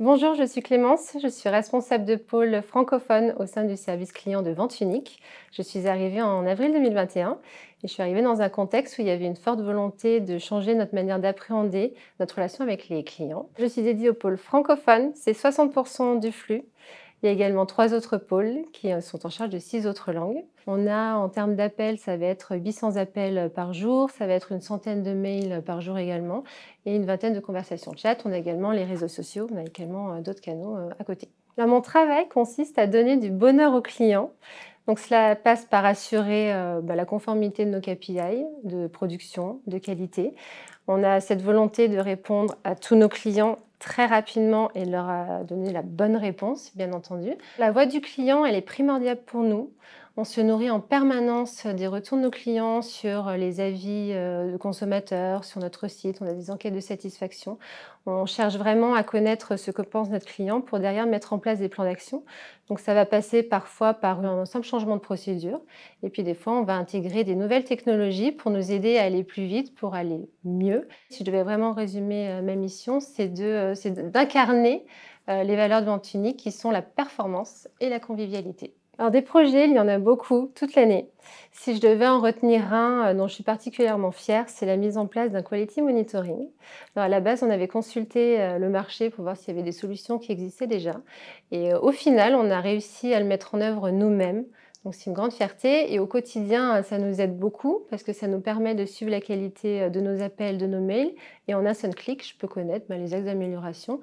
Bonjour, je suis Clémence, je suis responsable de pôle francophone au sein du service client de Vente Unique. Je suis arrivée en avril 2021 et je suis arrivée dans un contexte où il y avait une forte volonté de changer notre manière d'appréhender notre relation avec les clients. Je suis dédiée au pôle francophone, c'est 60% du flux. Il y a également 3 autres pôles qui sont en charge de 6 autres langues. On a, en termes d'appels, ça va être 800 appels par jour, ça va être une centaine de mails par jour également et une vingtaine de conversations chat. On a également les réseaux sociaux, on a également d'autres canaux à côté. Là, mon travail consiste à donner du bonheur aux clients. Donc cela passe par assurer la conformité de nos KPI, de production, de qualité. On a cette volonté de répondre à tous nos clients très rapidement et de leur donner la bonne réponse, bien entendu. La voix du client, elle est primordiale pour nous. On se nourrit en permanence des retours de nos clients sur les avis de consommateurs, sur notre site. On a des enquêtes de satisfaction. On cherche vraiment à connaître ce que pense notre client pour derrière mettre en place des plans d'action. Donc ça va passer parfois par un simple changement de procédure. Et puis des fois, on va intégrer des nouvelles technologies pour nous aider à aller plus vite, pour aller mieux. Si je devais vraiment résumer ma mission, c'est d'incarner les valeurs de Vente Unique qui sont la performance et la convivialité. Alors des projets, il y en a beaucoup toute l'année. Si je devais en retenir un dont je suis particulièrement fière, c'est la mise en place d'un quality monitoring. Alors, à la base, on avait consulté le marché pour voir s'il y avait des solutions qui existaient déjà. Et au final, on a réussi à le mettre en œuvre nous-mêmes. Donc c'est une grande fierté et au quotidien, ça nous aide beaucoup parce que ça nous permet de suivre la qualité de nos appels, de nos mails et en un seul clic, je peux connaître les axes d'amélioration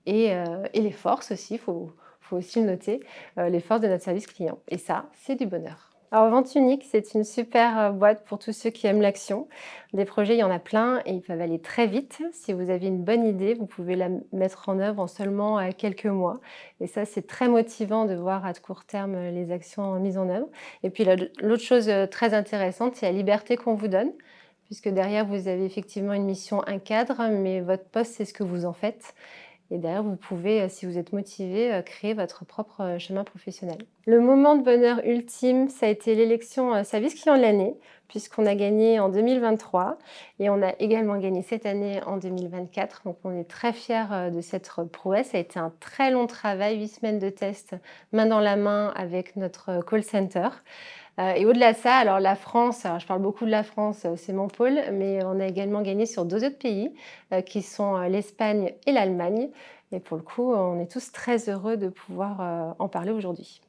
et les forces aussi, faut aussi le noter, les forces de notre service client et ça, c'est du bonheur. Alors Vente Unique, c'est une super boîte pour tous ceux qui aiment l'action. Des projets, il y en a plein et ils peuvent aller très vite. Si vous avez une bonne idée, vous pouvez la mettre en œuvre en seulement quelques mois. Et ça, c'est très motivant de voir à court terme les actions mises en œuvre. Et puis l'autre chose très intéressante, c'est la liberté qu'on vous donne, puisque derrière, vous avez effectivement une mission, un cadre, mais votre poste, c'est ce que vous en faites. Et derrière, vous pouvez, si vous êtes motivé, créer votre propre chemin professionnel. Le moment de bonheur ultime, ça a été l'élection service client de l'année, puisqu'on a gagné en 2023 et on a également gagné cette année en 2024. Donc on est très fiers de cette prouesse. Ça a été un très long travail, 8 semaines de tests main dans la main avec notre call center. Et au-delà de ça, alors la France, alors je parle beaucoup de la France, c'est mon pôle, mais on a également gagné sur 2 autres pays, qui sont, l'Espagne et l'Allemagne et pour le coup, on est tous très heureux de pouvoir, en parler aujourd'hui.